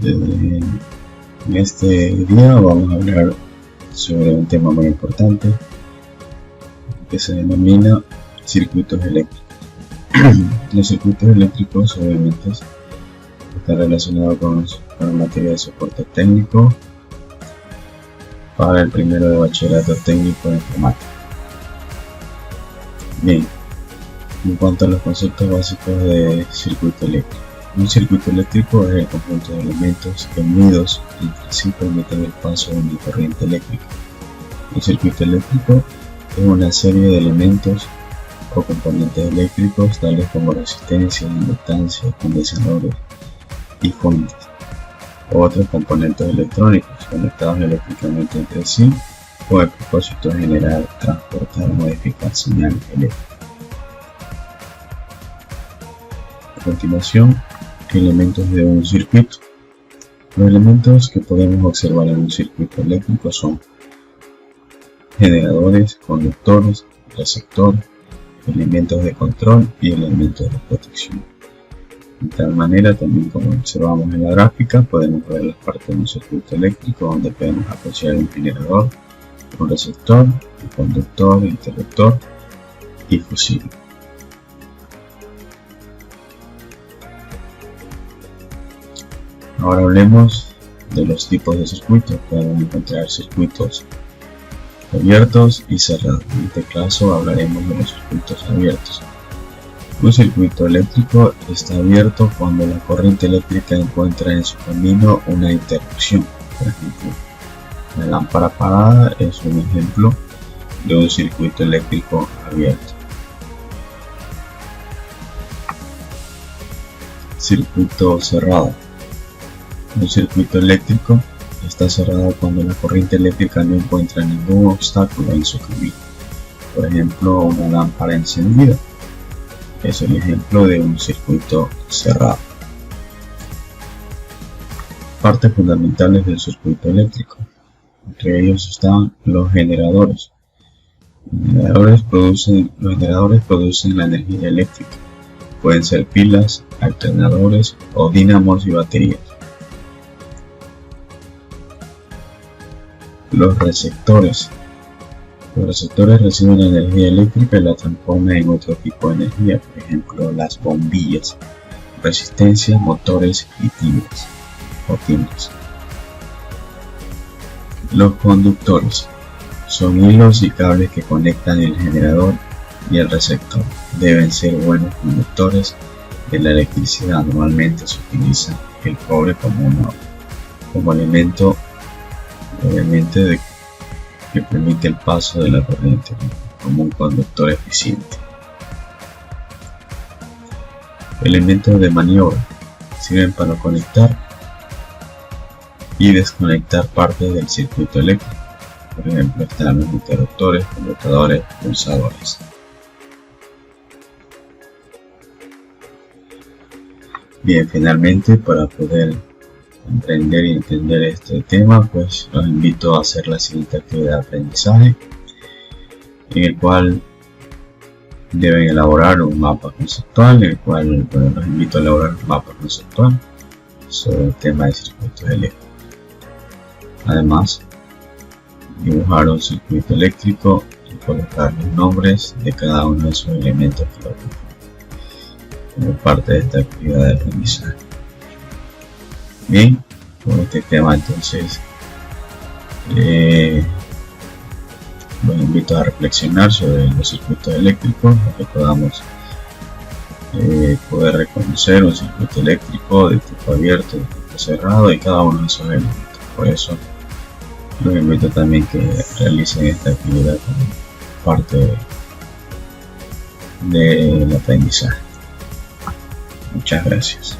En este día vamos a hablar sobre un tema muy importante que se denomina circuitos eléctricos. Los circuitos eléctricos obviamente están relacionados con materia de soporte técnico para el primero de bachillerato técnico de informática. Bien, en cuanto a los conceptos básicos de circuito eléctrico. Un circuito eléctrico es el conjunto de elementos que unidos entre sí permiten el paso de una corriente eléctrica. Un circuito eléctrico es una serie de elementos o componentes eléctricos tales como resistencia, inductancia, condensadores y fuentes o otros componentes electrónicos conectados eléctricamente entre sí con el propósito de generar, transportar o modificar señal eléctrica. A continuación, elementos de un circuito. Los elementos que podemos observar en un circuito eléctrico son generadores, conductores, receptores, elementos de control y elementos de protección. De tal manera, también como observamos en la gráfica, podemos ver las partes de un circuito eléctrico donde podemos apreciar un generador, un receptor, un conductor, interruptor y fusible. Ahora hablemos de los tipos de circuitos. Podemos encontrar circuitos abiertos y cerrados. En este caso hablaremos de los circuitos abiertos. Un circuito eléctrico está abierto cuando la corriente eléctrica encuentra en su camino una interrupción. Por ejemplo, la lámpara apagada es un ejemplo de un circuito eléctrico abierto. Circuito cerrado. Un circuito eléctrico está cerrado cuando la corriente eléctrica no encuentra ningún obstáculo en su camino. Por ejemplo, una lámpara encendida es el ejemplo de un circuito cerrado. Partes fundamentales del circuito eléctrico. Entre ellos están los generadores. Los generadores producen la energía eléctrica. Pueden ser pilas, alternadores o dínamos y baterías. Los receptores. Los receptores reciben la energía eléctrica y la transforman en otro tipo de energía, por ejemplo las bombillas, resistencias, motores y timbres. Los conductores son hilos y cables que conectan el generador y el receptor. Deben ser buenos conductores de la electricidad. Normalmente se utiliza el cobre como elemento obviamente que permite el paso de la corriente como un conductor eficiente. Elementos de maniobra sirven para conectar y desconectar partes del circuito eléctrico. Por ejemplo, están los interruptores, conmutadores, pulsadores. Bien, finalmente, para poder comprender y entender este tema, pues los invito a hacer la siguiente actividad de aprendizaje, en el cual deben elaborar un mapa conceptual, en el cual los invito a elaborar un mapa conceptual sobre el tema de circuitos eléctricos. Además, dibujar un circuito eléctrico y colocar los nombres de cada uno de sus elementos que lo ocupan como parte de esta actividad de aprendizaje. Bien, con este tema entonces los invito a reflexionar sobre los circuitos eléctricos para que podamos poder reconocer un circuito eléctrico de tipo abierto, de tipo cerrado y cada uno de esos elementos. Por eso los invito también que realicen esta actividad como parte del aprendizaje. Muchas gracias.